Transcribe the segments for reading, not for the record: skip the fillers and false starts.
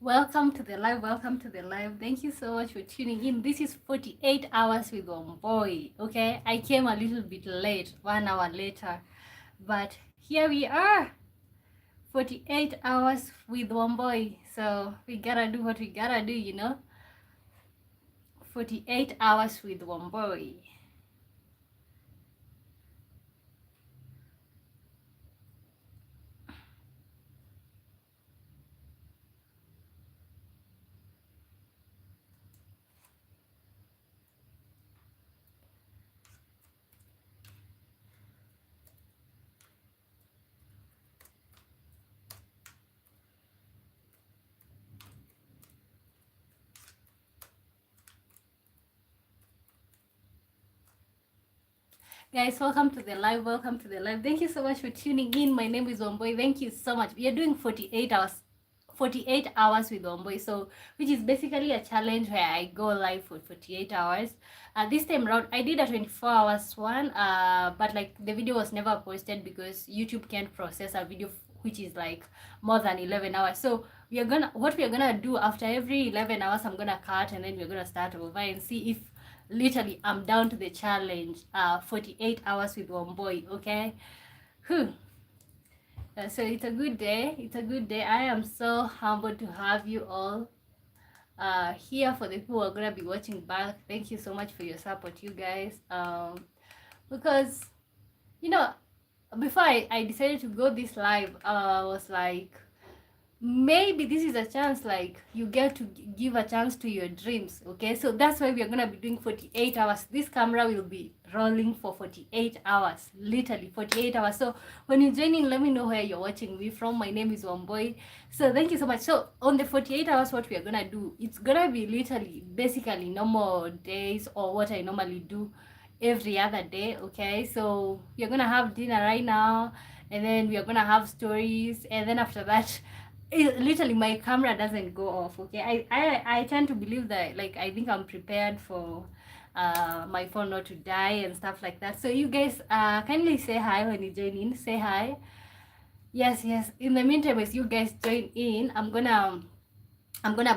Welcome to the live. Welcome to the live. Thank you so much for tuning in. This is 48 hours with Wambui. Okay, I came a little bit late, 1 hour later, but here we are. 48 hours with Wambui. So we gotta do what we gotta do, 48 hours with Wambui. Guys, welcome to the live. Welcome to the live. Thank you so much for tuning in. My name is Wambui. Thank you so much. We are doing 48 hours with Wambui, so which is basically a challenge where I go live for 48 hours. This time around I did a 24 hours one, but like the video was never posted because YouTube can't process a video which is like more than 11 hours. So we are gonna do after every 11 hours, I'm gonna cut and then we're gonna start over and see if literally I'm down to the challenge. 48 hours with Wambui. Okay. Whew. So it's a good day. It's a good day. I am so humbled to have you all here. For the people who are gonna be watching back, thank you so much for your support, you guys. Because before I decided to go this live, I was like, maybe this is a chance, like you get to give a chance to your dreams. Okay, so that's why we are gonna be doing 48 hours. This camera will be rolling for 48 hours, literally 48 hours. So when you join in, let me know where you're watching me from. My name is Wambui. So thank you so much. So on the 48 hours, what we are gonna do, it's gonna be literally basically normal days or what I normally do every other day. Okay, so we're gonna have dinner right now, and then we are gonna have stories, and then after that literally my camera doesn't go off. Okay, I tend to believe that, like, I think I'm prepared for my phone not to die and stuff like that. So you guys kindly say hi when you join in. Say hi. Yes, in the meantime, as you guys join in, I'm gonna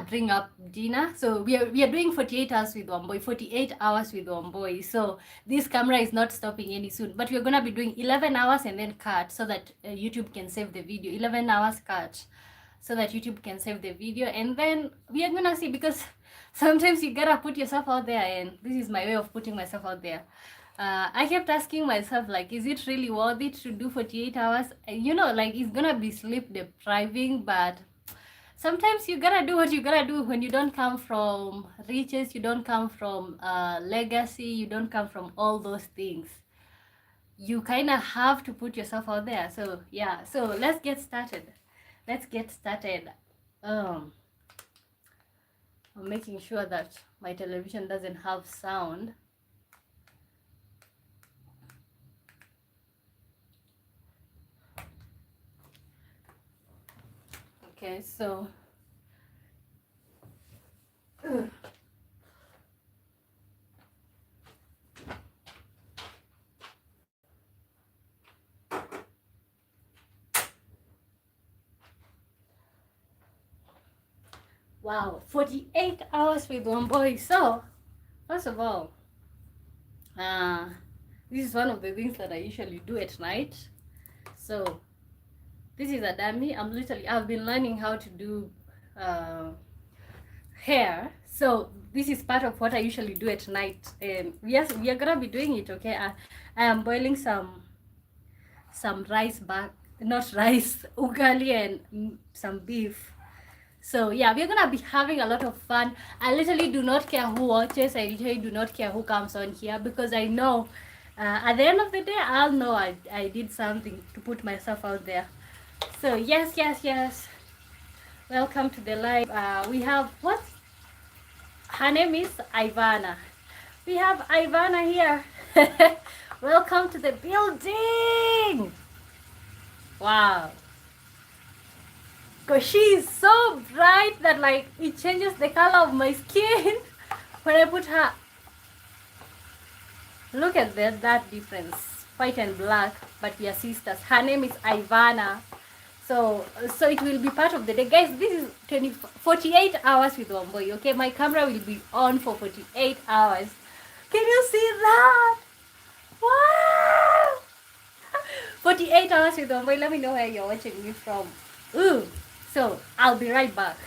bring up dinner. So we are doing 48 hours with Wambui, 48 hours with Wambui. So this camera is not stopping any soon, but we're gonna be doing 11 hours and then cut so that YouTube can save the video. 11 hours cut so that YouTube can save the video, and then we are gonna see, because sometimes you gotta put yourself out there, and this is my way of putting myself out there. I kept asking myself, like, is it really worth it to do 48 hours? Like, it's gonna be sleep depriving, but sometimes you gotta do what you gotta do. When you don't come from riches, you don't come from legacy, you don't come from all those things, you kind of have to put yourself out there. So yeah, so let's get started. um I'm making sure that my television doesn't have sound. Okay, so wow, 48 hours with Wambui. So first of all, this is one of the things that I usually do at night. So this is a dummy. I've been learning how to do hair. So this is part of what I usually do at night. Yes, we are gonna be doing it. Okay, I am boiling some rice back, not rice, ugali, and some beef. So yeah, we're gonna be having a lot of fun. I literally do not care who watches. I literally do not care who comes on here, because I know at the end of the day, I'll know I did something to put myself out there. So yes. Welcome to the live. We have what? Her name is Ivana. We have Ivana here. Welcome to the building. Wow. Because she is so bright that, like, it changes the color of my skin when I put her. Look at that difference. White and black, but we are sisters. Her name is Ivana. So it will be part of the day, guys. This is 48 hours with Wambui. Okay, my camera will be on for 48 hours. Can you see that? Wow! 48 hours with Wambui. Let me know where you're watching me from. Ooh. So I'll be right back.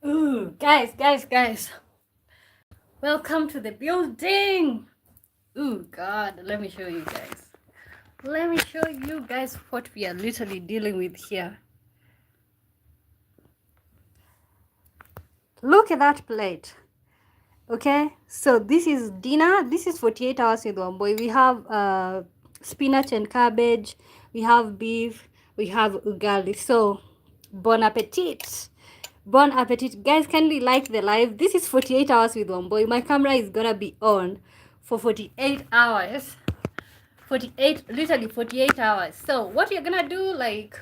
Ooh, guys. Welcome to the building. Ooh, God, let me show you guys. Let me show you guys what we are literally dealing with here. Look at that plate. Okay, so this is dinner. This is 48 hours with Wambui. We have spinach and cabbage. We have beef. We have ugali. So, bon appetit. Bon appetit. Guys, kindly like the live. This is 48 hours with Wambui. My camera is gonna be on for 48 hours. 48, literally 48 hours. So, what you're gonna do, like,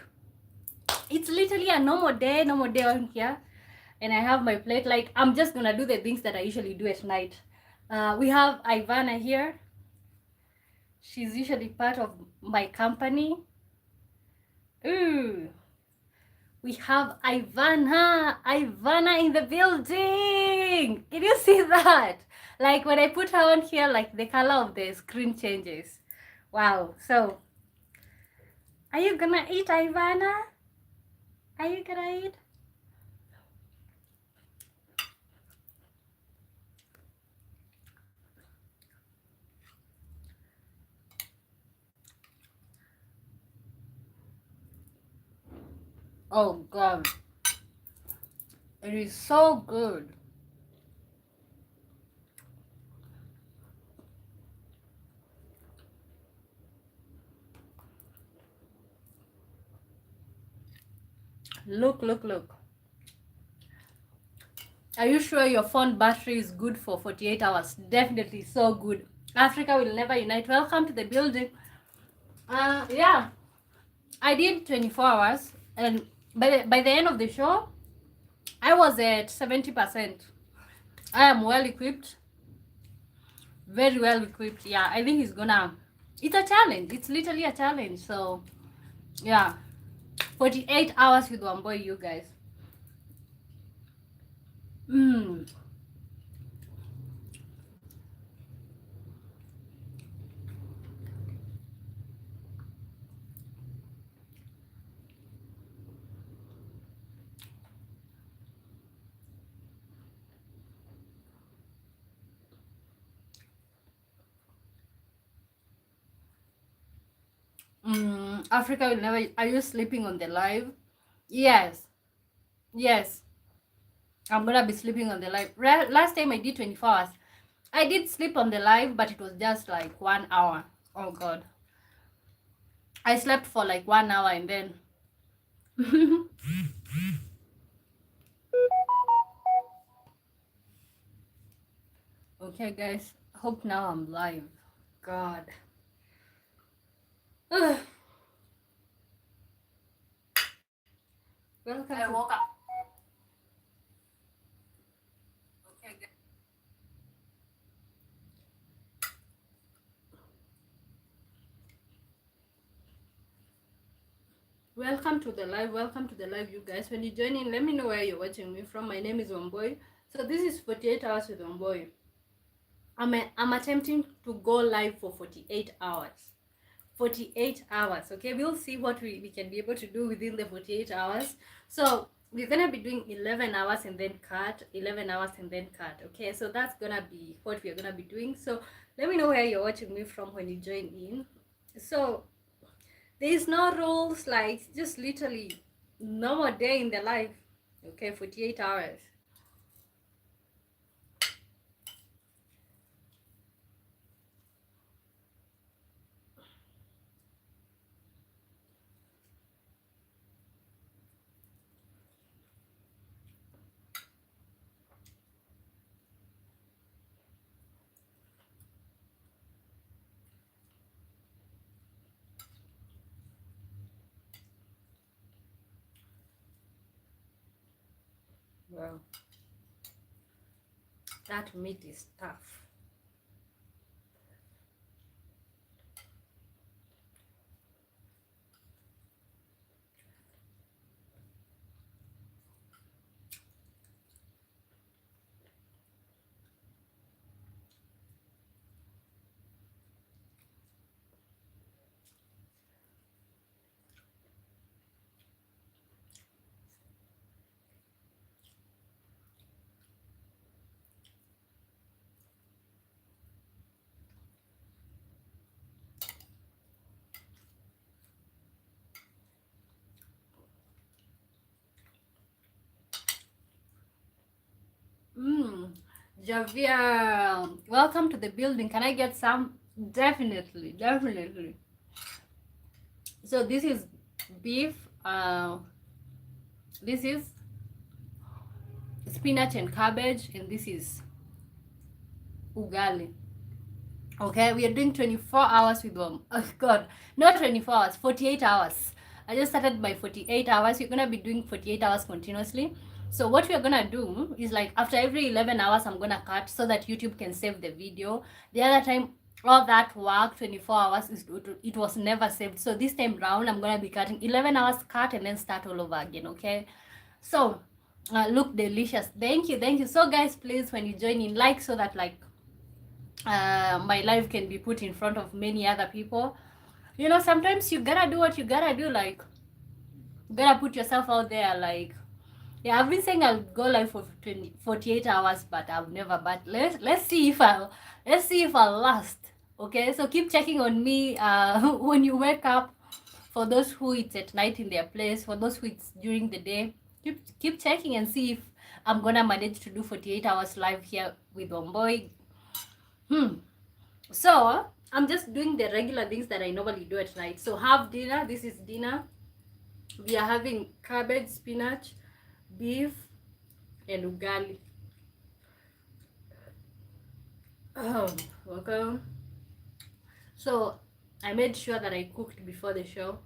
it's literally a normal day on here. And I have my plate. Like, I'm just gonna do the things that I usually do at night. We have Ivana here. She's usually part of my company. Ooh. We have Ivana in the building. Can you see that? Like, when I put her on here, like, the color of the screen changes. Wow. So, are you gonna eat, Ivana? Are you gonna eat? Oh, God. It is so good. Look. Are you sure your phone battery is good for 48 hours? Definitely so good. Africa will never unite. Welcome to the building. Yeah, I did 24 hours, and by the end of the show, I was at 70%. I am well equipped, very well equipped. Yeah, I think it's a challenge. It's literally a challenge. So, yeah, 48 hours with Wambui, you guys. Africa will never. Are you sleeping on the live? Yes. I'm gonna be sleeping on the live. Last time I did 24 hours. I did sleep on the live, but it was just like 1 hour. Oh, God. I slept for like 1 hour and then. Okay, guys. Hope now I'm live. God. Welcome. I woke up. Okay, guys. Welcome to the live. Welcome to the live, you guys. When you join in, let me know where you're watching me from. My name is Wambui. So this is 48 hours with Wambui. I'm attempting to go live for 48 hours. 48 hours. Okay, we'll see what we can be able to do within the 48 hours. So we're gonna be doing 11 hours and then cut, 11 hours and then cut. Okay, so that's gonna be what we're gonna be doing. So let me know where you're watching me from when you join in. So there is no rules, like just literally normal day in the life. Okay, 48 hours. Well, that meat is tough. Javier, welcome to the building. Can I get some? Definitely, definitely. So this is beef. This is spinach and cabbage, and this is ugali. Okay, we are doing 24 hours with them. Oh God, not 24 hours, 48 hours. I just started by 48 hours. You're gonna be doing 48 hours continuously. So what we're gonna do is, like, after every 11 hours, I'm gonna cut so that YouTube can save the video. The other time, all that work, 24 hours, it was never saved. So this time round, I'm gonna be cutting 11 hours, cut, and then start all over again. Okay, so look delicious. Thank you, thank you. So guys, please, when you join in, like, so that, like, my life can be put in front of many other people. You know, sometimes you gotta do what you gotta do. Like, you gotta put yourself out there. Like, yeah, I've been saying I'll go live for 48 hours, but I've never. But let's see if I'll last. Okay, so keep checking on me when you wake up. For those who it's at night in their place, for those who it's during the day, keep checking and see if I'm gonna manage to do 48 hours live here with Wambui. So I'm just doing the regular things that I normally do at night. So have dinner. This is dinner. We are having cabbage, spinach, beef, and ugali. Welcome. So I made sure that I cooked before the show.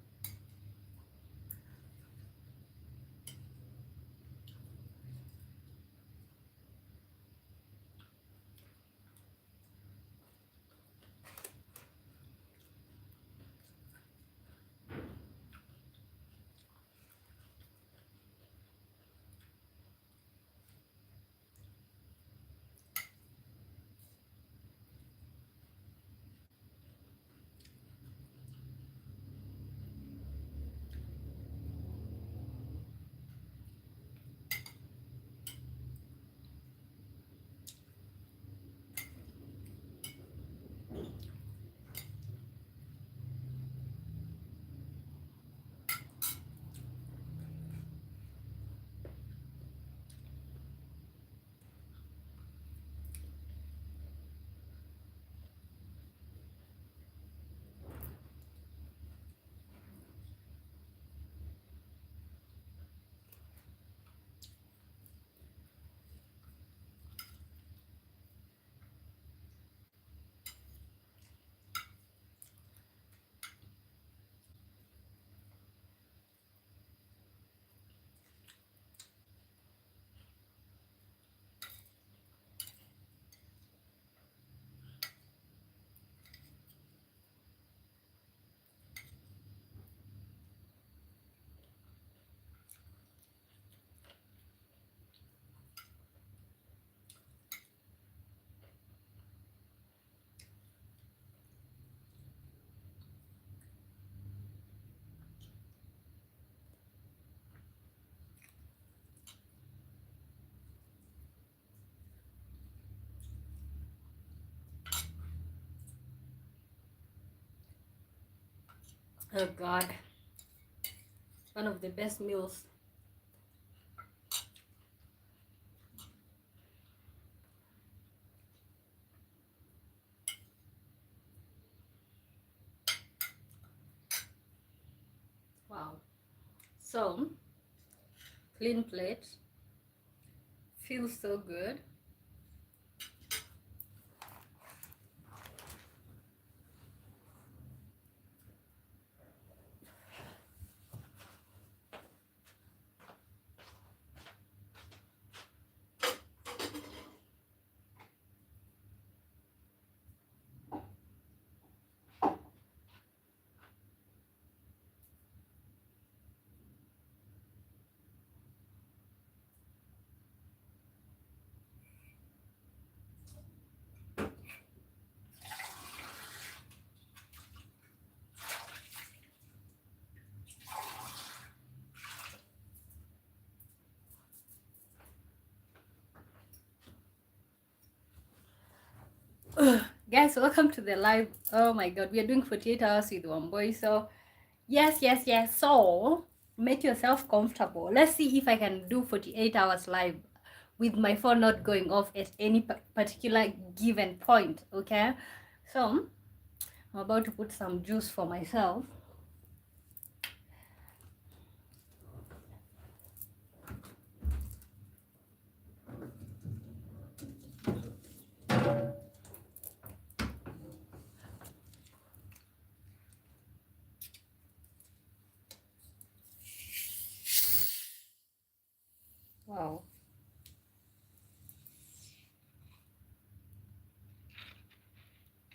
Oh God, one of the best meals. Wow. So, clean plate. Feels so good. Guys, welcome to the live. Oh my God, we are doing 48 hours with Wambui. So, yes. So, make yourself comfortable. Let's see if I can do 48 hours live with my phone not going off at any particular given point. Okay, so I'm about to put some juice for myself. Wow.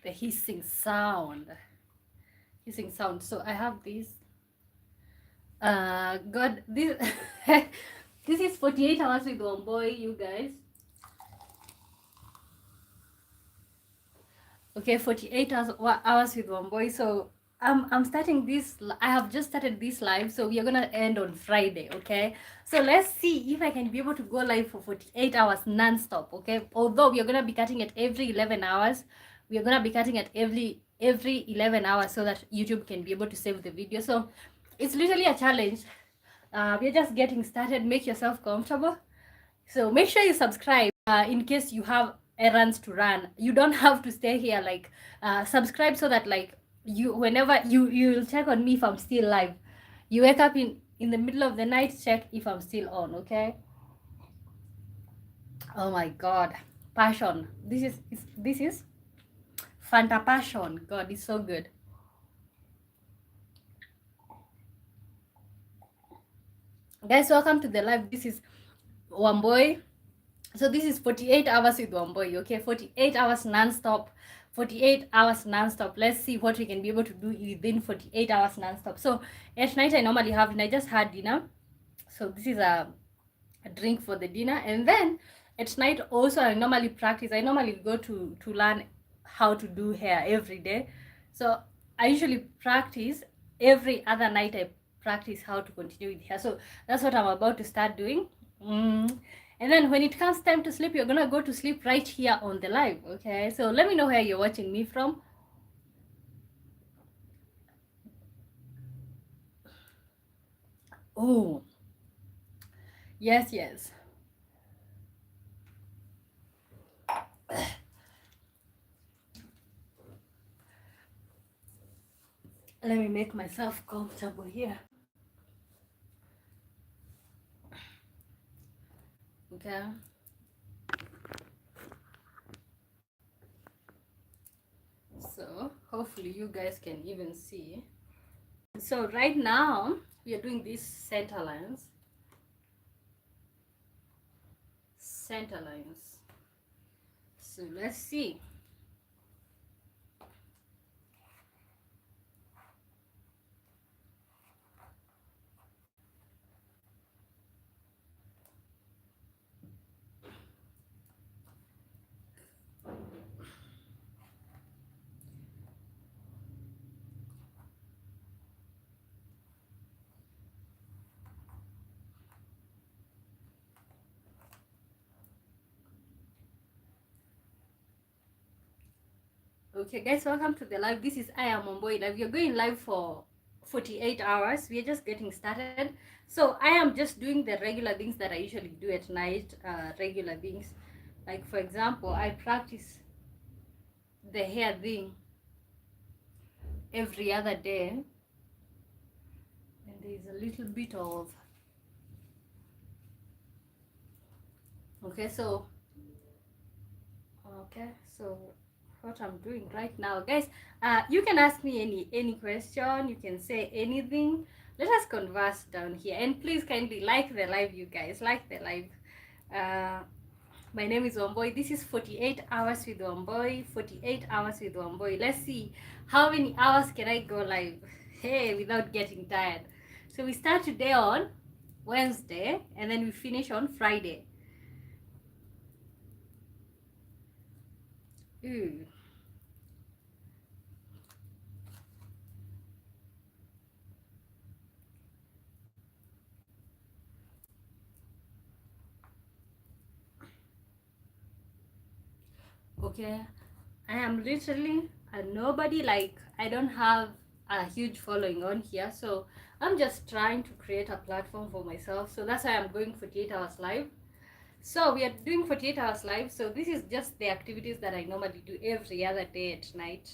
The hissing sound. So I have this. God, this this is 48 hours with Wambui, you guys. Okay, 48 hours with Wambui. So I'm starting this. I have just started this live, so we are gonna end on Friday. Okay, so let's see if I can be able to go live for 48 hours non-stop. Okay, although we are gonna be cutting it every 11 hours, we are gonna be cutting it every 11 hours so that YouTube can be able to save the video. So it's literally a challenge. We're just getting started. Make yourself comfortable. So make sure you subscribe in case you have errands to run. You don't have to stay here. Like subscribe so that like you whenever you'll check on me if I'm still live. You wake up in the middle of the night, check if I'm still on. Okay. Oh my God, passion. This is Fanta passion. God, it's so good. Guys, welcome to the live. This is Wambui. So this is 48 hours with Wambui, okay? 48 hours non-stop. 48 hours non-stop. Let's see what we can be able to do within 48 hours non-stop. So at night I normally have dinner. I just had dinner. So this is a drink for the dinner. And then at night also I normally practice. I normally go to learn how to do hair every day. So I usually practice every other night. I practice how to continue with hair. So that's what I'm about to start doing. And then when it comes time to sleep, you're gonna go to sleep right here on the live. Okay, so let me know where you're watching me from. Oh yes. Let me make myself comfortable here. Okay. So hopefully you guys can even see. So right now we are doing this center lines. So let's see. Okay guys, welcome to the live. This is I am Wambui live. You're going live for 48 hours. We are just getting started. So I am just doing the regular things that I usually do at night, regular things. Like, for example, I practice the hair thing every other day. And there's a little bit of, okay, so, okay, so what I'm doing right now, guys, you can ask me any question, you can say anything. Let us converse down here, and please kindly like the live, you guys, like the live. My name is Wambui. This is 48 hours with Wambui. 48 hours with Wambui. Let's see how many hours can I go live, hey, without getting tired. So we start today on Wednesday, and then we finish on Friday. Ooh. Okay, I am literally a nobody. Like, I don't have a huge following on here, so I'm just trying to create a platform for myself. So that's why I'm going 48 hours live. So we are doing 48 hours live. So this is just the activities that I normally do every other day at night.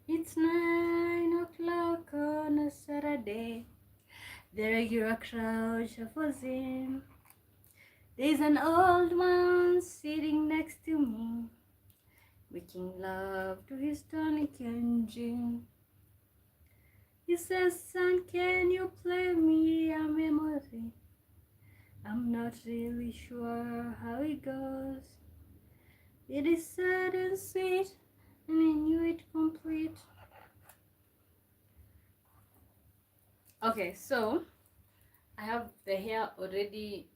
It's 9 o'clock on a Saturday. The regular crowd shuffles in. There's an old man sitting next to me, making love to his tonic engine. He says, son, can you play me a memory? I'm not really sure how it goes. It is sad and sweet, and I knew it complete. Okay, so I have the hair already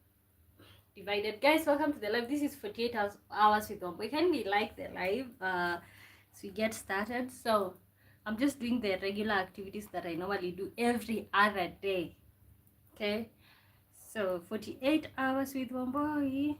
divided. Guys, welcome to the live. This is 48 hours with Wambui. Can we like the live so we get started? So I'm just doing the regular activities that I normally do every other day. Okay, so 48 hours with Wambui.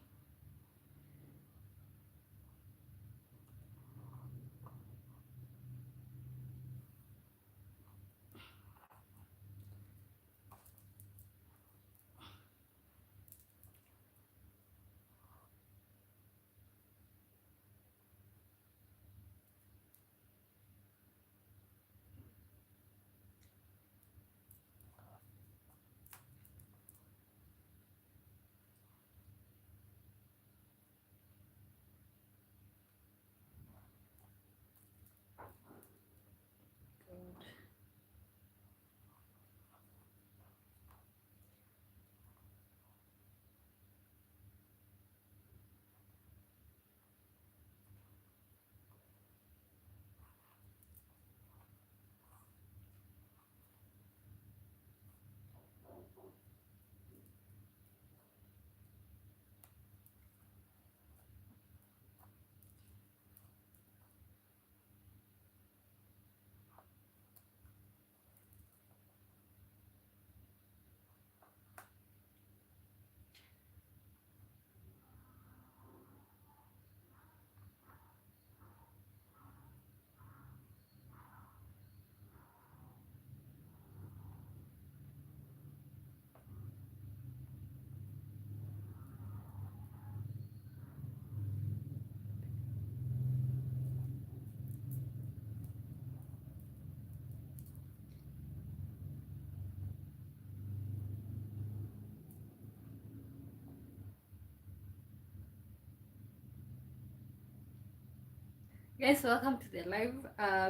Guys, welcome to the live.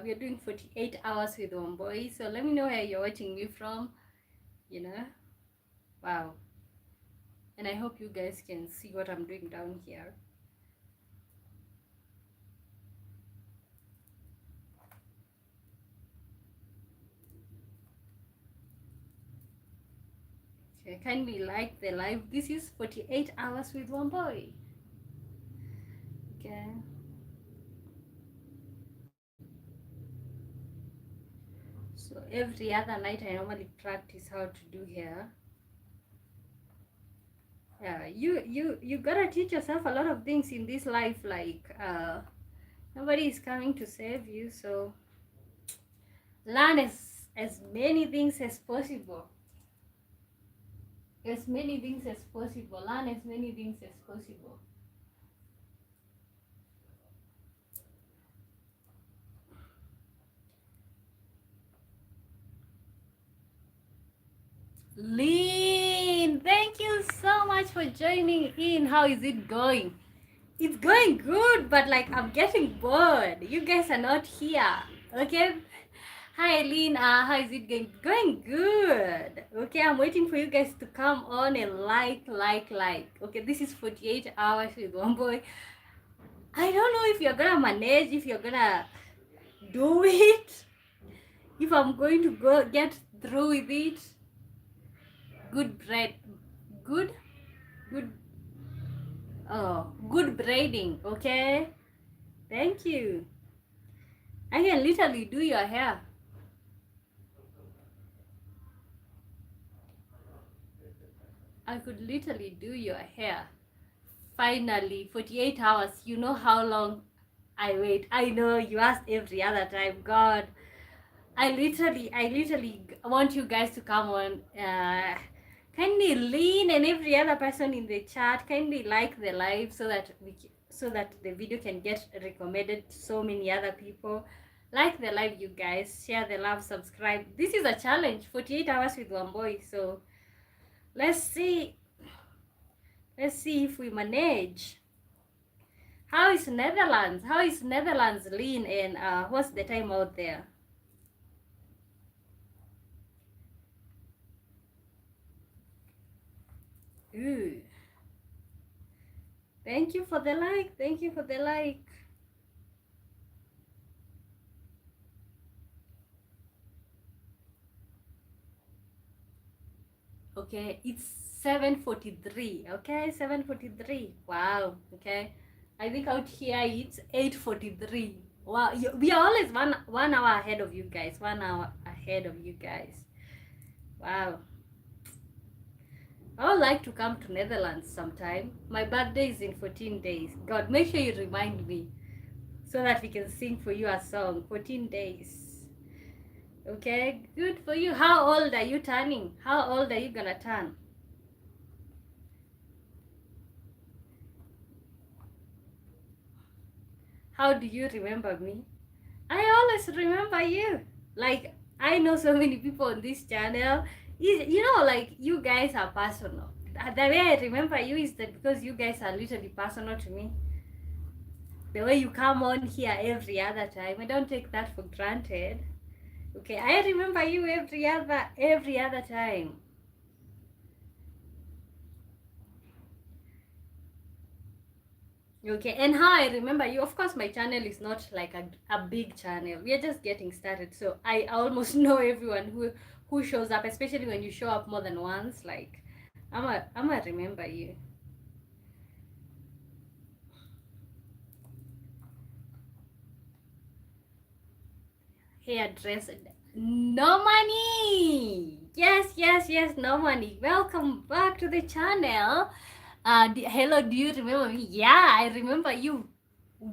We are doing 48 hours with Wambui. So let me know where you're watching me from. You know, wow. And I hope you guys can see what I'm doing down here. Okay, kindly like the live. This is 48 hours with Wambui. Okay. So every other night I normally practice how to do hair. Yeah, you gotta teach yourself a lot of things in this life, like nobody is coming to save you, so learn as many things as possible. As many things as possible. Learn as many things as possible. Lynn, thank you so much for joining in. How is it going? It's going good, but like I'm getting bored. You guys are not here. Okay? Hi Lynn, how is it going? Going good. Okay, I'm waiting for you guys to come on and like. Okay, this is 48 hours with Wambui. I don't know if you're gonna manage, if you're gonna do it, if I'm going to go get through with it. Good bread, good, good, good braiding. Okay, thank you. I can literally do your hair. I could literally do your hair. Finally, 48 hours. You know how long I wait. I know you asked every other time. God, I literally want you guys to come on. Kindly Lean and every other person in the chat, kindly like the live so that so that the video can get recommended to so many other people. Like the live, you guys. Share the love. Subscribe. This is a challenge. 48 hours with Wambui. So let's see. Let's see if we manage. How is Netherlands? How is Netherlands, Lean? And what's the time out there? Ooh. Thank you for the like. Thank you for the like. Okay, it's 7:43. Okay, 7:43. Wow. Okay, I think out here it's 8:43. Wow, we are always one hour ahead of you guys. 1 hour ahead of you guys. Wow. I would like to come to Netherlands sometime. My birthday is in 14 days. God, make sure you remind me so that we can sing for you a song. 14 days. Okay, good for you. How old are you turning? How old are you gonna turn? How do you remember me? I always remember you. Like, I know so many people on this channel. You know, like, you guys are personal. The way I remember you is that because you guys are literally personal to me. The way you come on here every other time, I don't take that for granted. Okay, I remember you every other time. Okay, and how I remember you, of course, my channel is not like a big channel. We are just getting started, so I almost know everyone who shows up, especially when you show up more than once. Like, I'ma remember you. Hairdresser, no money. Yes, no money. Welcome back to the channel. Hello, do you remember me? Yeah, I remember you.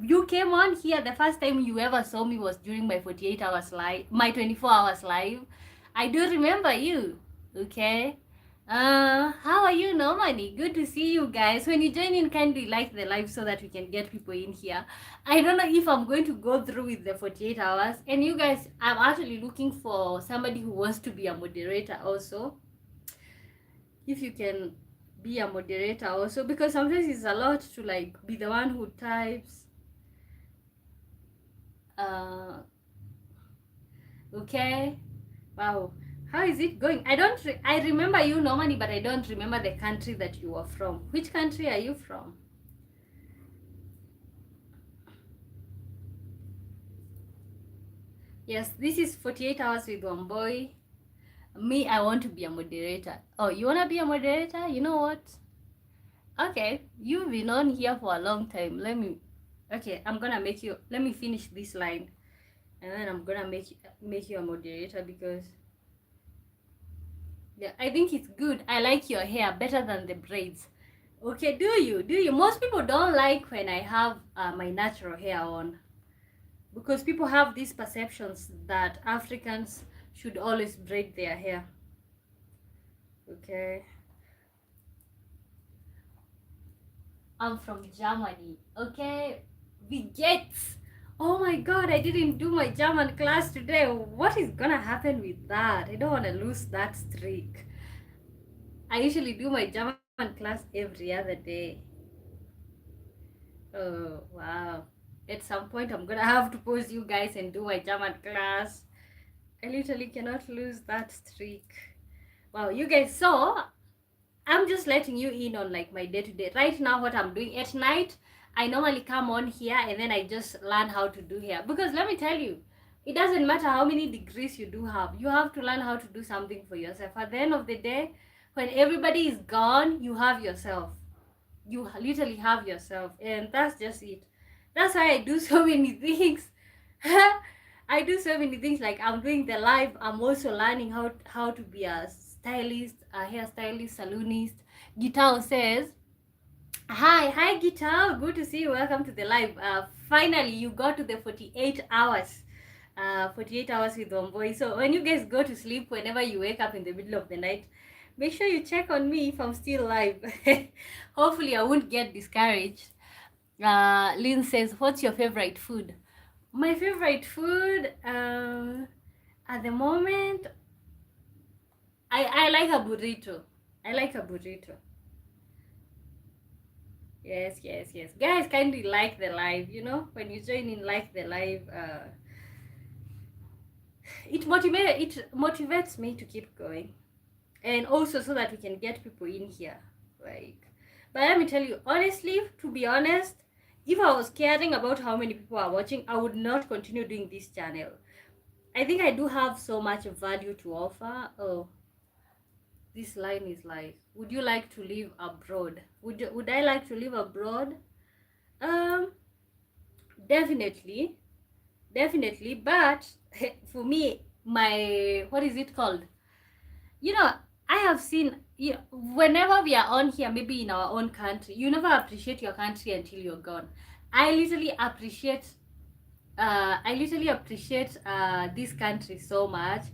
You came on here the first time you ever saw me was during my 48 hours live, my 24 hours live. I do remember you. Okay. How are you, Normani? Good to see you guys. When you join in, kindly like the live so that we can get people in here. I don't know if I'm going to go through with the 48 hours. And you guys, I'm actually looking for somebody who wants to be a moderator also. If you can be a moderator also, because sometimes it's a lot to like be the one who types. Okay. Wow. How is it going? I remember you normally, but I don't remember the country that you are from. Which country are you from? Yes, this is 48 hours with Wambui. Me, I want to be a moderator. Oh, you want to be a moderator? You know what? Okay, you've been on here for a long time. Okay, I'm gonna make you, let me finish this line. And then I'm gonna make you a moderator because, yeah, I think it's good. I like your hair better than the braids. Okay, do you? Most people don't like when I have my natural hair on, because people have these perceptions that Africans should always braid their hair. Okay. I'm from Germany. Okay. We get. Oh my god, I didn't do my German class today. What is gonna happen with that? I don't want to lose that streak. I usually do my German class every other day. Oh, wow. At some point, I'm gonna have to pause you guys and do my German class. I literally cannot lose that streak. Wow, you guys saw. I'm just letting you in on like my day to day. Right now, what I'm doing at night, I normally come on here and then I just learn how to do hair. Because let me tell you, it doesn't matter how many degrees you do have. You have to learn how to do something for yourself. At the end of the day, when everybody is gone, you have yourself. You literally have yourself, and that's just it. That's why I do so many things. I do so many things. Like I'm doing the live. I'm also learning how to be a stylist, a hairstylist, salonist. Guitar says, hi Guitar, good to see you. Welcome to the live. Finally you got to the 48 hours. 48 hours with Wambui. So when you guys go to sleep, whenever you wake up in the middle of the night, make sure you check on me if I'm still live. Hopefully I won't get discouraged. Lynn says, what's your favorite food? My favorite food, at the moment, I like a burrito. I like a burrito. Yes. Guys, kindly like the live, you know, when you join in, like the live, it motivates me to keep going, and also so that we can get people in here. Like, but let me tell you honestly, to be honest, if I was caring about how many people are watching, I would not continue doing this channel. I think I do have so much value to offer. Oh, this line is like, would you like to live abroad? Would I like to live abroad? Um, definitely, definitely. But for me, my, what is it called? You know, I have seen, whenever we are on here, maybe in our own country, you never appreciate your country until you're gone. I literally appreciate this country so much.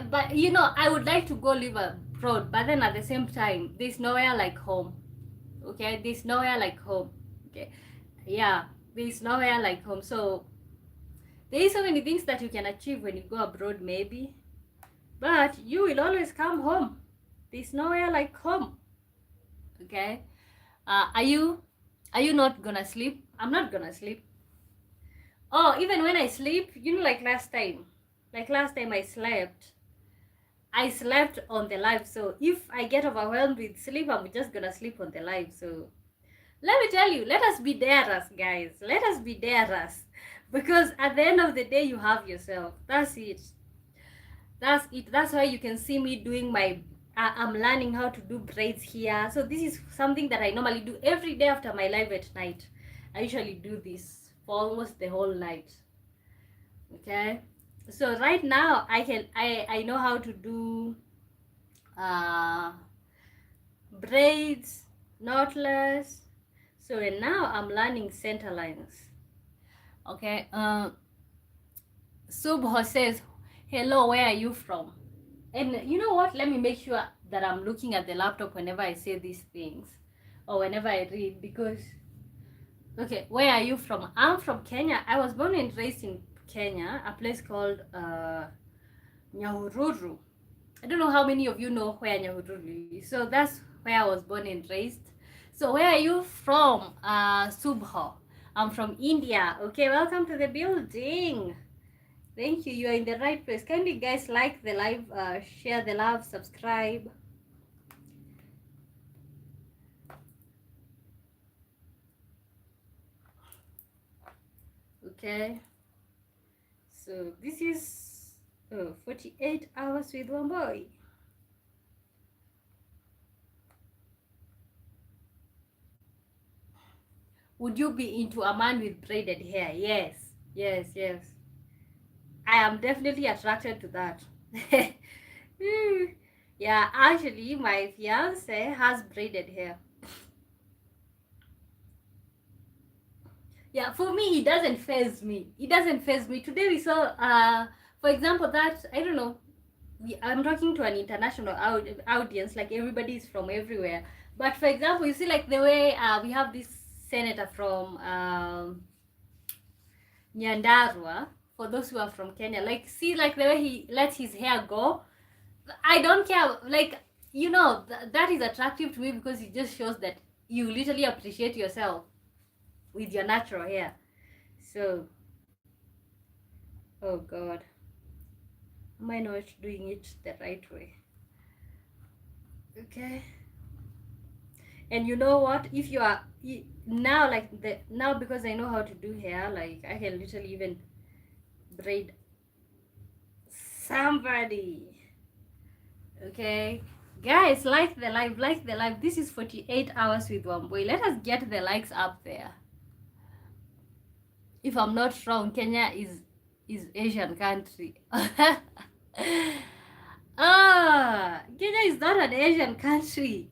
But you know, I would like to go live abroad, but then at the same time, there's nowhere like home. Okay, there's nowhere like home. Okay, yeah, there's nowhere like home. So there's so many things that you can achieve when you go abroad, maybe, but you will always come home. There's nowhere like home. Okay, are you not gonna sleep? I'm not gonna sleep. Oh, even when I sleep, you know, like last time I slept on the live. So if I get overwhelmed with sleep, I'm just gonna sleep on the live. So let me tell you, let us be darers, guys. Let us be darers. Because at the end of the day, you have yourself. That's it. That's it. That's why you can see me doing my, I'm learning how to do braids here. So this is something that I normally do every day after my live at night. I usually do this for almost the whole night. Okay. So right now I know how to do uh braids, knotless. So now I'm learning center lines. Okay. Subho says, hello, where are you from? And you know what? Let me make sure that I'm looking at the laptop whenever I say these things or whenever I read, because, okay, where are you from? I'm from Kenya. I was born and raised in Kenya, a place called Nyahururu. I don't know how many of you know where Nyahururu is. So that's where I was born and raised. So where are you from, Subho? I'm from India. Okay, welcome to the building. Thank you. You are in the right place. Kindly guys like the live, share the love, subscribe. Okay. So this is 48 hours with Wambui. Would you be into a man with braided hair? Yes. I am definitely attracted to that. Yeah, actually, my fiance has braided hair. Yeah, for me, it doesn't phase me. It doesn't phase me. Today we saw, for example, that, I don't know, I'm talking to an international audience, like everybody is from everywhere. But for example, you see, like the way we have this senator from Nyandarua, for those who are from Kenya, like, see, like the way he lets his hair go. I don't care. Like, that is attractive to me because it just shows that you literally appreciate yourself with your natural hair. So, oh God, am I not doing it the right way? Okay. And you know what? If you are now, like now, because I know how to do hair, like I can literally even braid somebody. Okay, guys, like the live, like the live. This is 48 hours with Wambui. Let us get the likes up there. If I'm not wrong, Kenya is Asian country. Kenya is not an Asian country.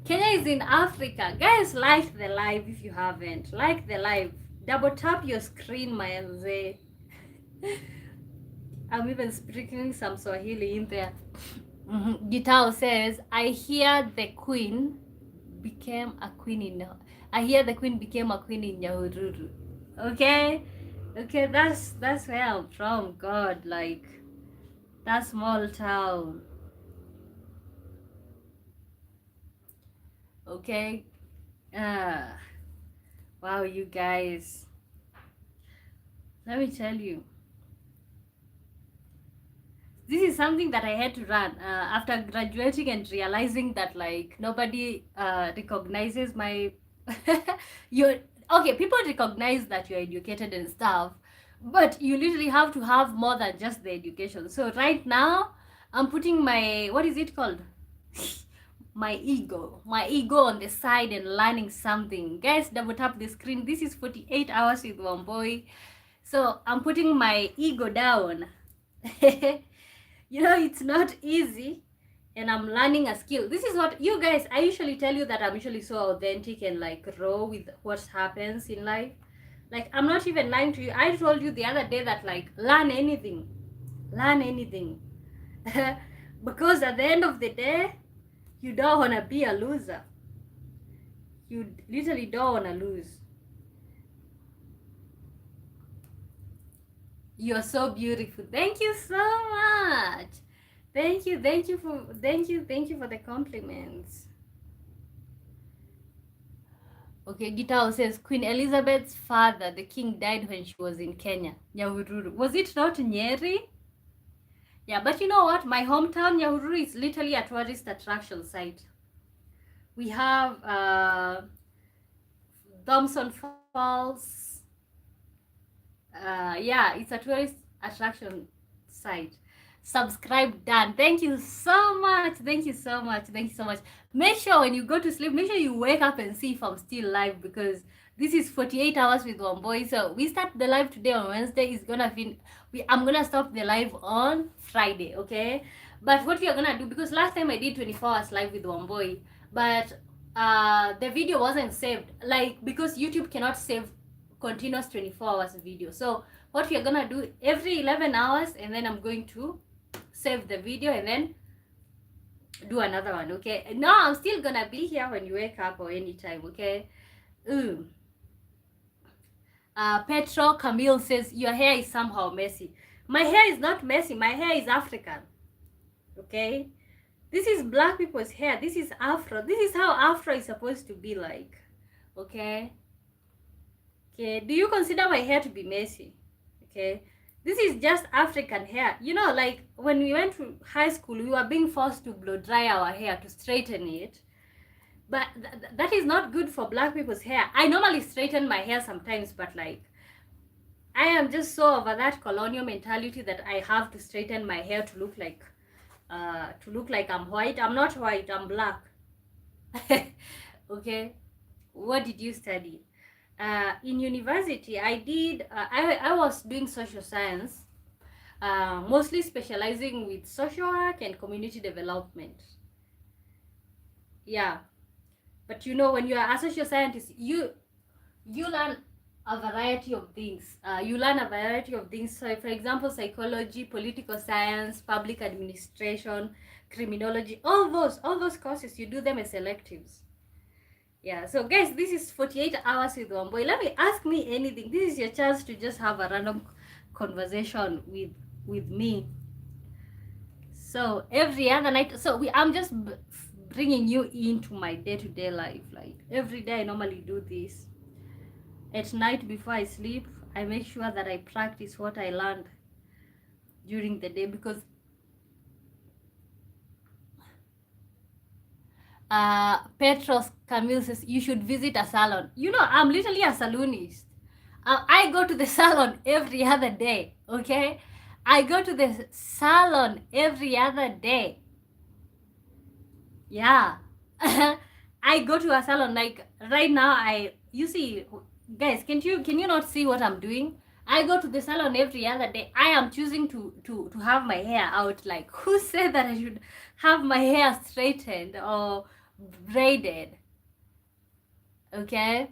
Kenya is in Africa. Guys, like the live if you haven't. Like the live. Double tap your screen, my mzee. I'm even sprinkling some Swahili in there. Gitao says, I hear the queen became a queen in Nyahururu. Okay? Okay, that's where I'm from. God, like that small town. Okay? Wow, you guys. Let me tell you. This is something that I had to run after graduating and realizing that like nobody recognizes my okay, people recognize that you're educated and stuff, but you literally have to have more than just the education. So right now I'm putting my, what is it called, my ego on the side and learning something. Guys, double tap the screen. This is 48 hours with Wambui. So I'm putting my ego down. It's not easy, and I'm learning a skill. This is what you guys, I usually tell you that I'm usually so authentic and like raw with what happens in life. Like, I'm not even lying to you. I told you the other day that like learn anything, because at the end of the day, you don't want to be a loser. You literally don't want to lose. You're so beautiful. Thank you so much. Thank you for the compliments. Okay, Gitao says Queen Elizabeth's father, the king, died when she was in Kenya. Nyahururu. Was it not Nyeri? Yeah, but you know what? My hometown, Nyahururu, is literally a tourist attraction site. We have Thompson Falls. Yeah, it's a tourist attraction site. Subscribe, done. Thank you so much. Make sure when you go to sleep, make sure you wake up and see if I'm still live, because this is 48 hours with Wambui. So we start the live today on Wednesday. It's gonna I'm gonna stop the live on Friday, okay? But what we are gonna do, because last time I did 24 hours live with Wambui, but the video wasn't saved, like, because YouTube cannot save continuous 24 hours video. So what we are gonna do, every 11 hours, and then I'm going to save the video and then do another one, okay? No, I'm still gonna be here when you wake up or anytime, okay? Petro Camille says your hair is somehow messy. My hair is not messy. My hair is African, okay? This is black people's hair. This is Afro. This is how Afro is supposed to be like, okay? Okay, do you consider my hair to be messy? Okay, this is just African hair. Like when we went to high school, we were being forced to blow dry our hair to straighten it. But that is not good for black people's hair. I normally straighten my hair sometimes, but like, I am just so over that colonial mentality that I have to straighten my hair to look like I'm white. I'm not white, I'm black. Okay, what did you study? In university, I did, I was doing social science, mostly specializing with social work and community development. Yeah, but when you are a social scientist, you learn a variety of things. You learn a variety of things. So, for example, psychology, political science, public administration, criminology, all those courses, you do them as electives. Yeah, so guys, this is 48 hours with Wambui. Let me ask me anything. This is your chance to just have a random conversation with me. So every other night, I'm just bringing you into my day-to-day life. Like every day I normally do this. At night before I sleep, I make sure that I practice what I learned during the day, because Petros Camille says you should visit a salon. You know, I'm literally a salonist. I go to the salon every other day, okay? I go to the salon every other day. Yeah. I go to a salon like right now. You see, guys, can you not see what I'm doing? I go to the salon every other day. I am choosing to have my hair out. Like, who said that I should have my hair straightened or braided? Okay,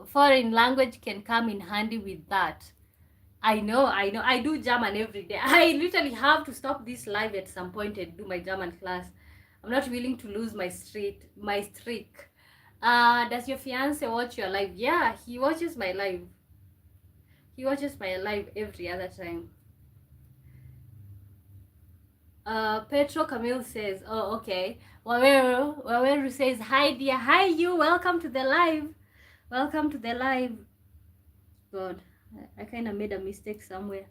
foreign language can come in handy with that. I know. I do German every day. I literally have to stop this live at some point and do my German class. I'm not willing to lose my streak. Does your fiance watch your live? Yeah, he watches my live. He watches my live every other time. Petro Camille says, oh, okay. Waweru says, hi dear, hi you, welcome to the live. Welcome to the live. God, I kind of made a mistake somewhere.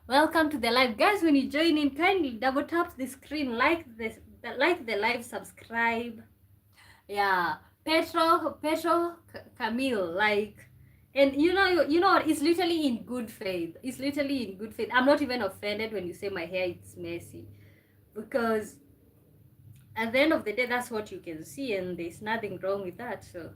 Welcome to the live. Guys, when you join in, kindly double tap the screen, like the live, subscribe. Yeah, Petro Camille, like, and you know what, it's literally in good faith. It's literally in good faith. I'm not even offended when you say my hair is messy, because at the end of the day, that's what you can see, and there's nothing wrong with that. So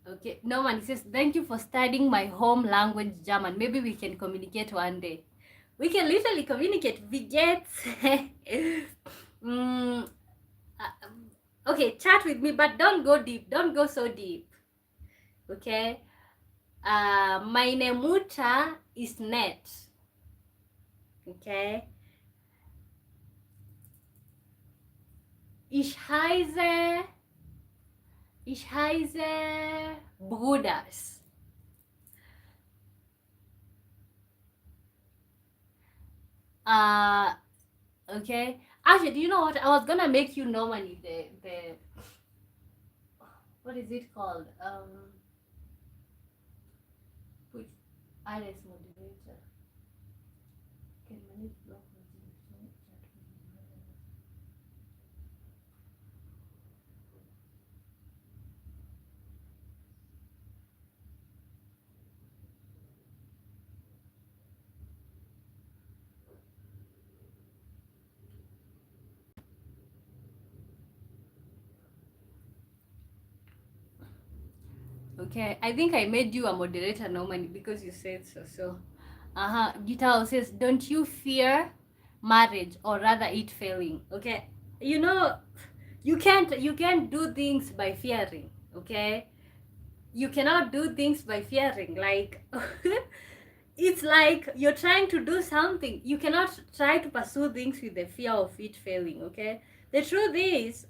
okay, no one says, thank you for studying my home language, German. Maybe we can communicate one day. We can literally communicate. We get okay, chat with me, but don't go deep. Don't go so deep. Okay. Meine Mutter ist nett. Okay. Ich heiße Bruders. Okay. Actually, do you know what? I was gonna make you normally the what is it called? Put RS moderator. Can manage block moderator. Okay, I think I made you a moderator normally because you said so. So, Gitao says, don't you fear marriage, or rather it failing? Okay, you know, you can't do things by fearing. Okay, you cannot do things by fearing. Like, it's like you're trying to do something. You cannot try to pursue things with the fear of it failing. Okay, the truth is,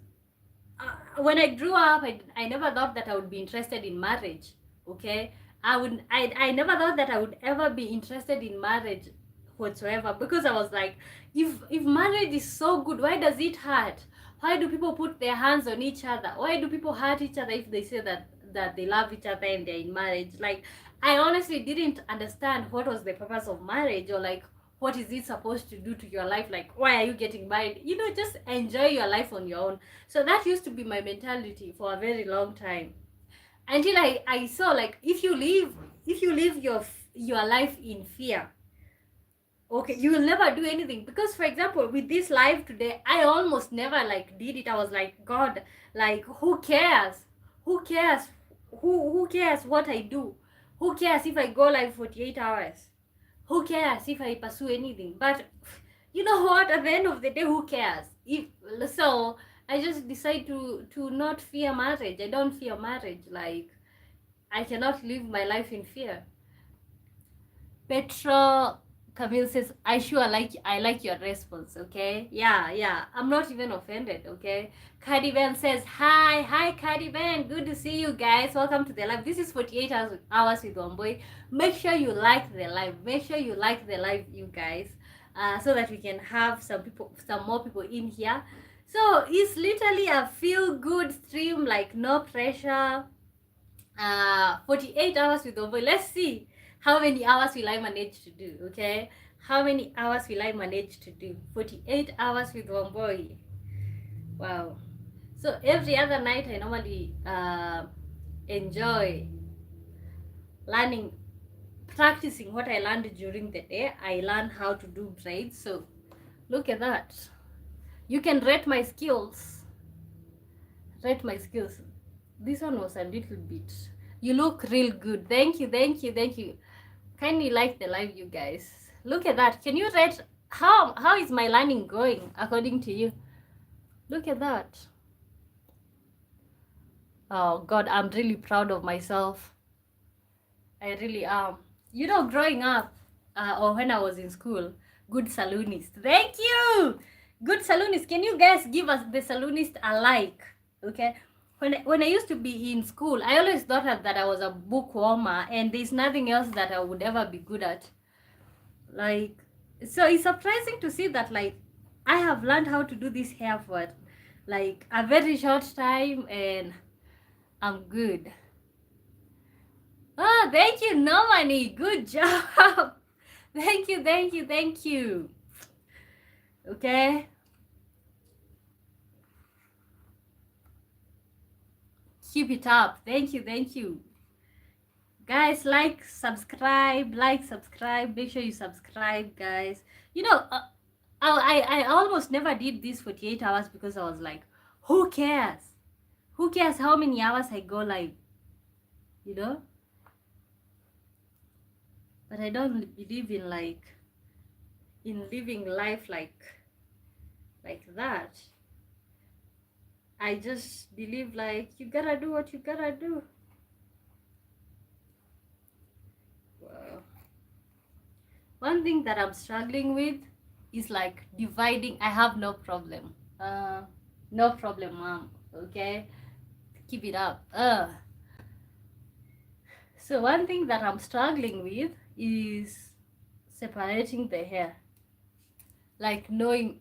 when I grew up, I never thought that I would be interested in marriage. Okay, I never thought that I would ever be interested in marriage whatsoever, because I was like, if marriage is so good, why does it hurt? Why do people put their hands on each other? Why do people hurt each other if they say that they love each other and they're in marriage? Like, I honestly didn't understand what was the purpose of marriage, or like, what is it supposed to do to your life? Like, why are you getting married? You know, just enjoy your life on your own. So that used to be my mentality for a very long time, until I saw, like, if you live your life in fear, okay, you will never do anything. Because, for example, with this live today, I almost never like did it. I was like, God, like, who cares? Who cares? Who cares what I do? Who cares if I go live 48 hours? Who cares if I pursue anything? But you know what? At the end of the day, who cares? If so, I just decide to not fear marriage. I don't fear marriage. Like, I cannot live my life in fear. Petra Camille says, I like your response, okay? Yeah. I'm not even offended, okay? Cardi Ben says, hi Cardi Ben, good to see you guys. Welcome to the live. This is 48 hours with Wambui. Make sure you like the live. Make sure you like the live, you guys, so that we can have some more people in here. So it's literally a feel good stream, like no pressure. 48 hours with Wambui. Let's see how many hours will I manage to do, okay? How many hours will I manage to do? 48 hours with Wambui. Wow. So every other night I normally enjoy learning, practicing what I learned during the day. I learned how to do braids. So look at that. You can rate my skills. Rate my skills. This one was a little bit. You look real good. Thank you. Kindly like the live, you guys. Look at that. Can you rate how is my learning going according to you? Look at that. Oh God, I'm really proud of myself. I really am. You know, growing up, or when I was in school, good saloonist. Thank you. Good saloonist. Can you guys give us the saloonist a like? Okay. When I used to be in school, I always thought that I was a bookwormer and there's nothing else that I would ever be good at. Like, so it's surprising to see that, like, I have learned how to do this hair for like a very short time and I'm good. Oh, thank you, Nomani. Good job. Thank you. Okay. Keep it up. Thank you. Guys, subscribe. Make sure you subscribe, guys. You know, I almost never did this 48 hours because I was like, who cares? Who cares how many hours I go live? You know? But I don't believe in living life like that. I just believe like you gotta do what you gotta do. Wow. One thing that I'm struggling with is like dividing. I have no problem. No problem, mom. Okay, keep it up. So one thing that I'm struggling with is separating the hair. Like knowing,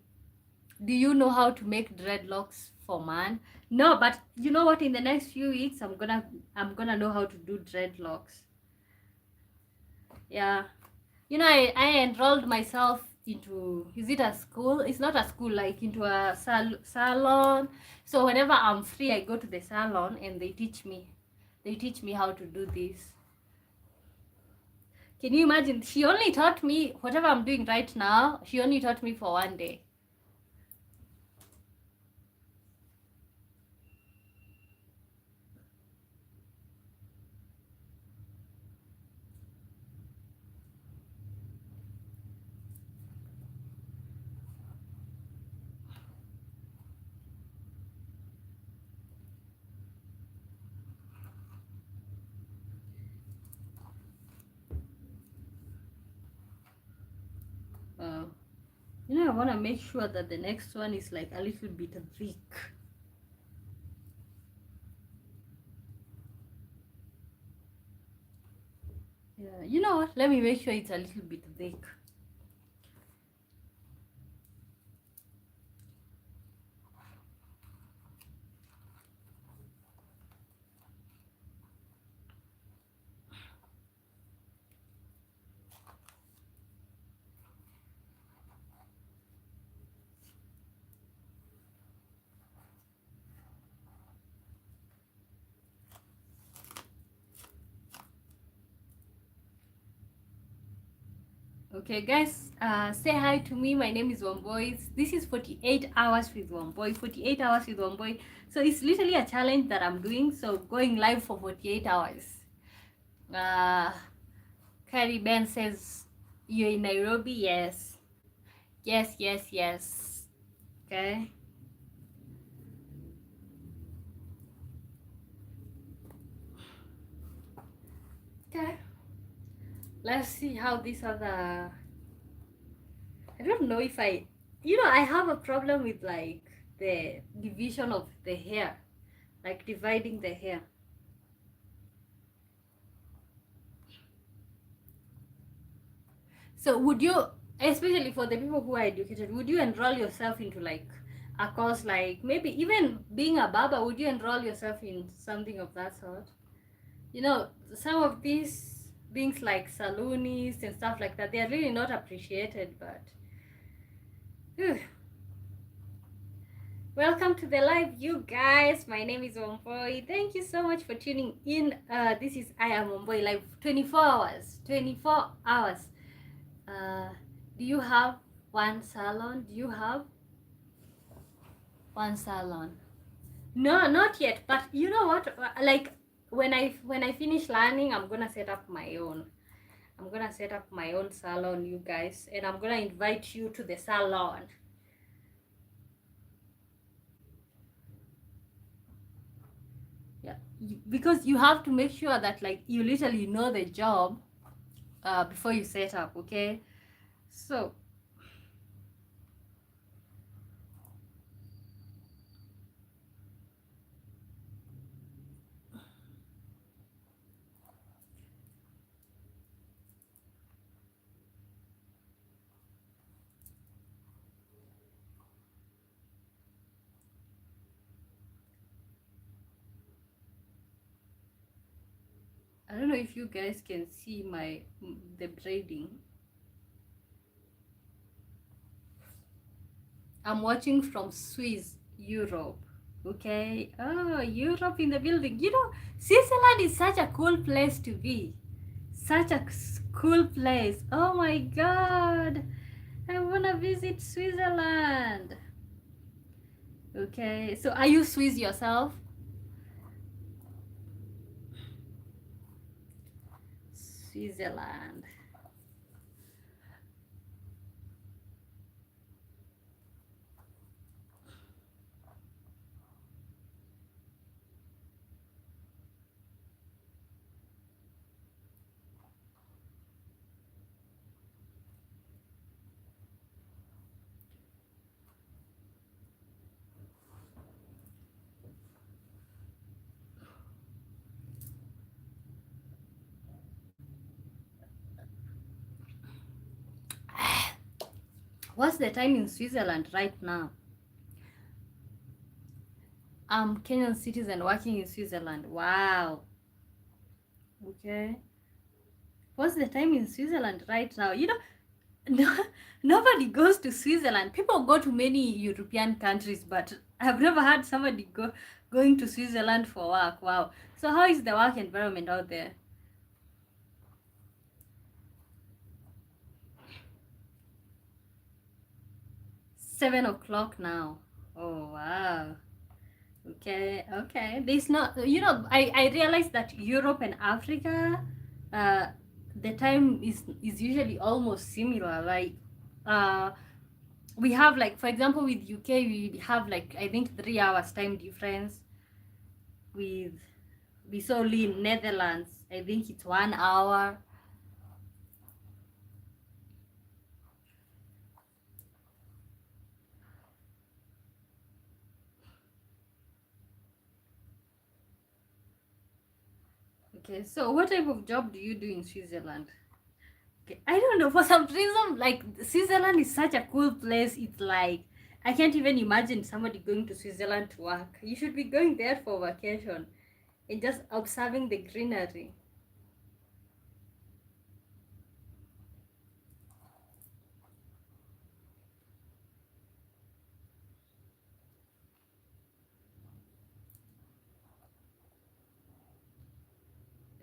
do you know how to make dreadlocks for man? No, but you know what? In the next few weeks, I'm gonna know how to do dreadlocks. Yeah, you know, I enrolled myself into, is it a school? It's not a school, like into a salon. So whenever I'm free, I go to the salon and they teach me how to do this. Can you imagine? She only taught me whatever I'm doing right now. She only taught me for one day. You know, I want to make sure that the next one is like a little bit thick. Yeah, you know what? Let me make sure it's a little bit thick. Okay, guys, say hi to me. My name is Wambui. This is 48 hours with Wambui. 48 hours with Wambui. So it's literally a challenge that I'm doing. So going live for 48 hours. Uh, Carrie Ben says, you're in Nairobi? Yes. Yes, yes, yes. Okay. Okay. Let's see how this other... I don't know if I have a problem with like the division of the hair, like dividing the hair. So would you, especially for the people who are educated, would you enroll yourself into like a course like maybe even being a barber? Would you enroll yourself in something of that sort? Some of these things like saloonists and stuff like that, they are really not appreciated, but whew. Welcome to the live, you guys. My name is Wambui. Thank you so much for tuning in. This is I Am Wambui live, 24 hours. 24 hours. Do you have one salon? Do you have one salon? No, not yet. But you know what? Like when I finish learning, I'm gonna set up my own. I'm gonna set up my own salon, you guys, and I'm gonna invite you to the salon. Yeah, because you have to make sure that like you literally know the job before you set up. Okay, so I don't know if you guys can see the braiding. I'm watching from Swiss, Europe. Okay. Oh, Europe in the building. Switzerland is such a cool place to be. Such a cool place. Oh my god. I wanna visit Switzerland. Okay. So are you Swiss yourself? Switzerland. What's the time in Switzerland right now? I'm Kenyan citizen working in Switzerland. Wow. Okay. What's the time in Switzerland right now? No, nobody goes to Switzerland. People go to many European countries, but I've never had somebody going to Switzerland for work. Wow. So how is the work environment out there? 7 o'clock now. Oh wow. Okay, okay. There's not, I realized that Europe and Africa, uh, the time is usually almost similar. Like, uh, we have like, for example, with UK, we have like, I think 3 hours time difference. With, we saw only in Netherlands, I think it's 1 hour. Okay, so what type of job do you do in Switzerland? Okay, I don't know, for some reason, like Switzerland is such a cool place. It's like I can't even imagine somebody going to Switzerland to work. You should be going there for vacation and just observing the greenery.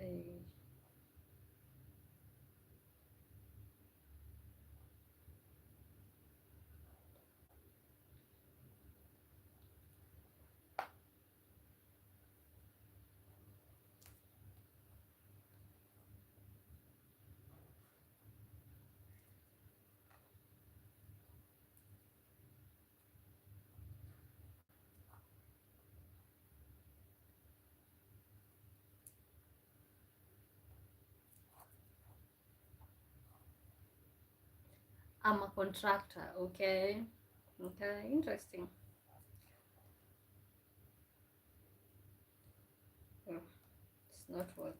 Uh, I'm a contractor. Okay. Okay, interesting. Hmm, it's not worth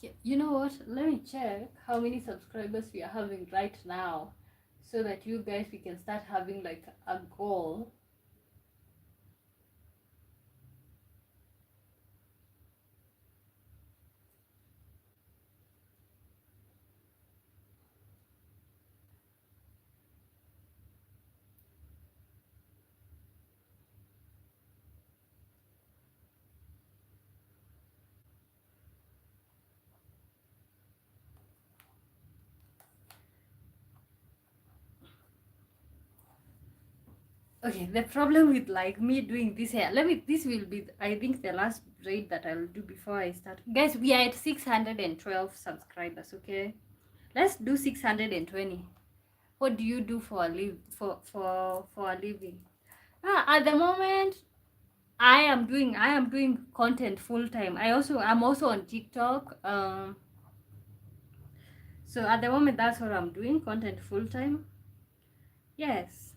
it. You know what? Let me check how many subscribers we are having right now, so that you guys we can start having like a goal. Okay, the problem with like me doing this here, this will be, I think, the last braid that I'll do before I start. Guys, we are at 612 subscribers, okay? Let's do 620. What do you do for a for a living? At the moment, I am doing content full time. I'm also on TikTok. So at the moment, that's what I'm doing, content full time. Yes.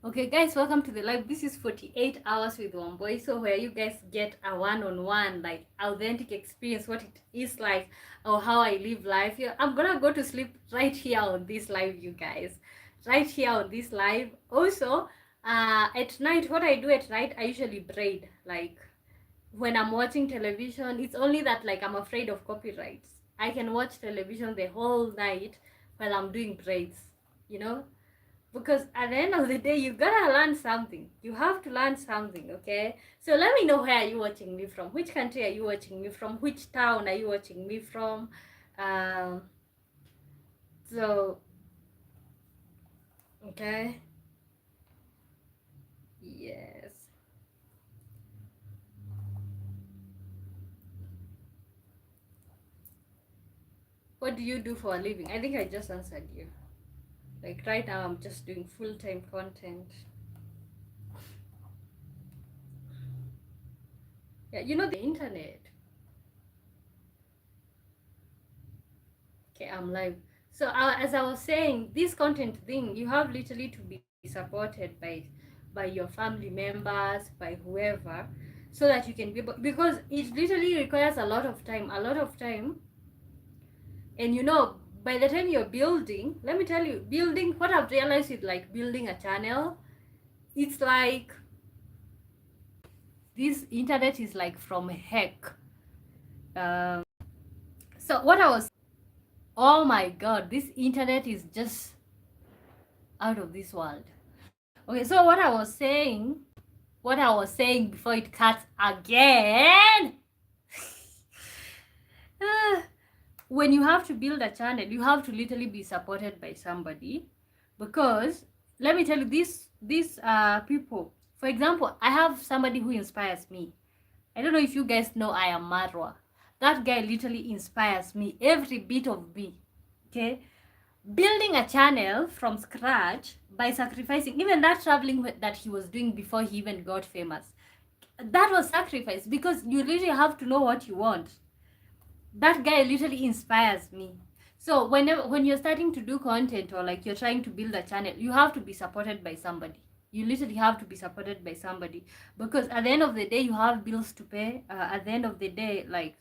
Okay, guys, welcome to the live. This is 48 hours with Wambui. So where you guys get a one-on-one, like authentic experience, what it is like, or how I live life. Yeah, I'm gonna go to sleep right here on this live, you guys. Right here on this live. Also, at night, what I do at night, I usually braid. Like when I'm watching television, it's only that like I'm afraid of copyrights. I can watch television the whole night while I'm doing braids, you know? Because at the end of the day, you gotta learn something. You have to learn something, okay? So let me know, where are you watching me from? Which country are you watching me from? Which town are you watching me from? Um, so, okay. Yes. What do you do for a living? I think I just answered you. Like right now, I'm just doing full-time content. Yeah, you know the internet. Okay, I'm live. So as I was saying, this content thing, you have literally to be supported by your family members, by whoever, so that you can be able, because it literally requires a lot of time. And you know, by the time you're building, let me tell you, building, what I've realized is like building a channel, it's like this internet is like from heck. Um, so what I was, oh my god, this internet is just out of this world. Okay, so what I was saying before it cuts again. When you have to build a channel, you have to literally be supported by somebody, because let me tell you, these people. For example, I have somebody who inspires me. I don't know if you guys know I am Marwa. That guy literally inspires me, every bit of me. Okay, building a channel from scratch by sacrificing even that traveling that he was doing before he even got famous, that was sacrifice, because you literally have to know what you want. That guy literally inspires me. So when you're starting to do content, or like you're trying to build a channel, you have to be supported by somebody. You literally have to be supported by somebody, because at the end of the day, you have bills to pay. At the end of the day, like,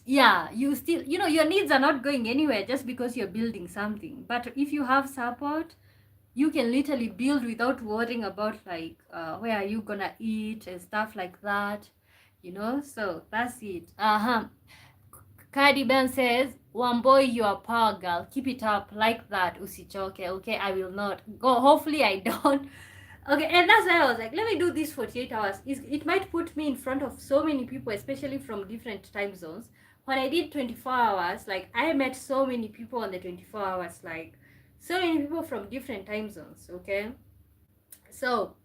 yeah, you still, you know, your needs are not going anywhere just because you're building something. But if you have support, you can literally build without worrying about like where are you gonna eat and stuff like that, you know. So that's it. Cardi Ben says, Wambui, you are power girl, keep it up like that, usichoke. Okay, I will not go, hopefully I don't. Okay, and that's why I was like, let me do this 48 hours. It might put me in front of so many people, especially from different time zones. When I did 24 hours, like, I met so many people on the 24 hours, like, so many people from different time zones, okay? So,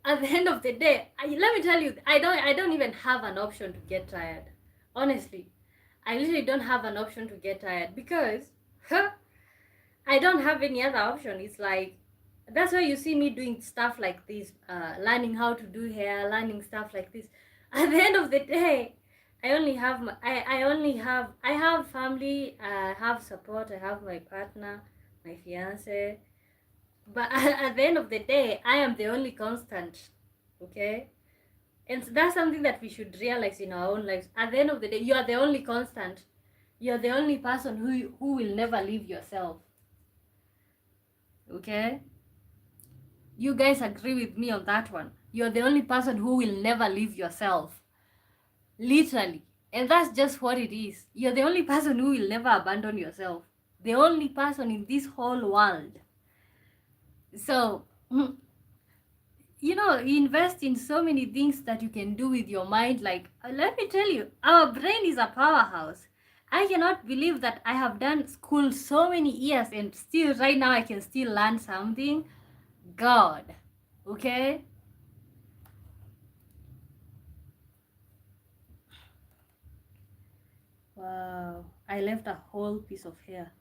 at the end of the day, let me tell you, I don't even have an option to get tired. Honestly, I literally don't have an option to get tired because I don't have any other option. It's like that's why you see me doing stuff like this, learning how to do hair, learning stuff like this. At the end of the day, I only have I have family, I have support, I have my partner, my fiance. But at the end of the day, I am the only constant. Okay? And that's something that we should realize in our own lives. At the end of the day, you are the only constant. You're the only person who will never leave yourself. Okay? You guys agree with me on that one. You're the only person who will never leave yourself. Literally. And that's just what it is. You're the only person who will never abandon yourself. The only person in this whole world. So, you know, invest in so many things that you can do with your mind. Like, let me tell you, our brain is a powerhouse. I cannot believe that I have done school so many years and still right now I can still learn something. God, okay? Wow, I left a whole piece of hair.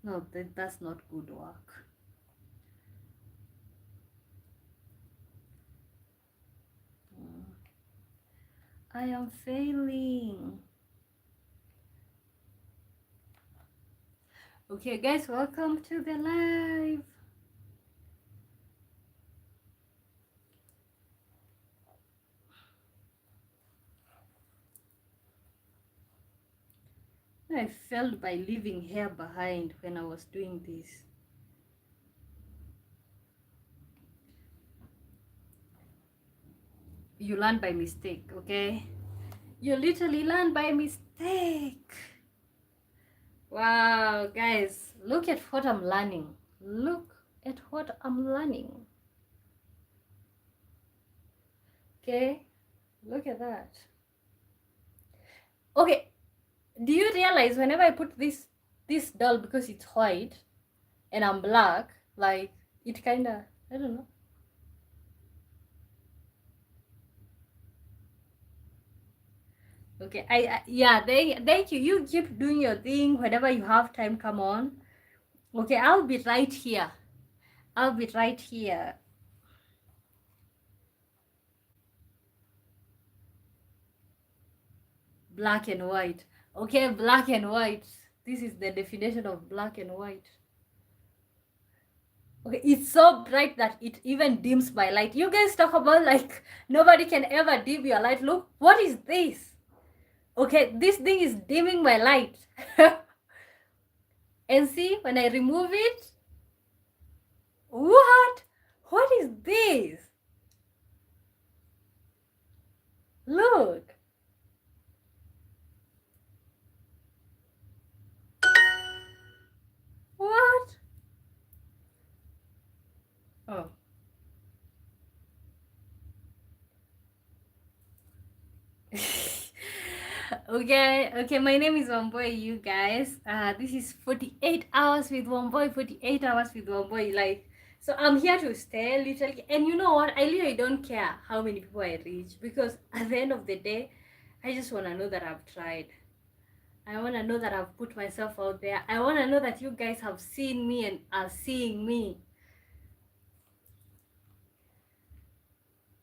No, that's not good work. I am failing. Okay, guys, welcome to the live. I failed by leaving hair behind when I was doing this. You learn by mistake, okay? You literally learn by mistake. Wow, guys, look at what I'm learning. Look at what I'm learning. Okay, look at that. Okay, do you realize whenever I put this doll, because it's white and I'm black, like it kind of, I don't know. Okay, yeah, thank you. You keep doing your thing. Whenever you have time, come on. Okay, I'll be right here. I'll be right here. Black and white. Okay, black and white. This is the definition of black and white. Okay, it's so bright that it even dims my light. You guys talk about like nobody can ever dim your light. Look, what is this? Okay, this thing is dimming my light. And see, when I remove it, what? What is this? Look. What? Oh. Okay, my name is Wambui, you guys. This is 48 hours with Wambui, 48 hours with Wambui. Like, so I'm here to stay, literally. And you know what? I literally don't care how many people I reach, because at the end of the day, I just want to know that I've tried. I want to know that I've put myself out there. I want to know that you guys have seen me and are seeing me.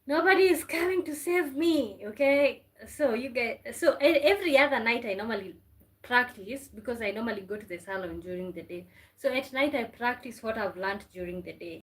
Nobody is coming to save me, okay? So you guys, so every other night I normally practice, because I normally go to the salon during the day. So at night I practice what I've learned during the day.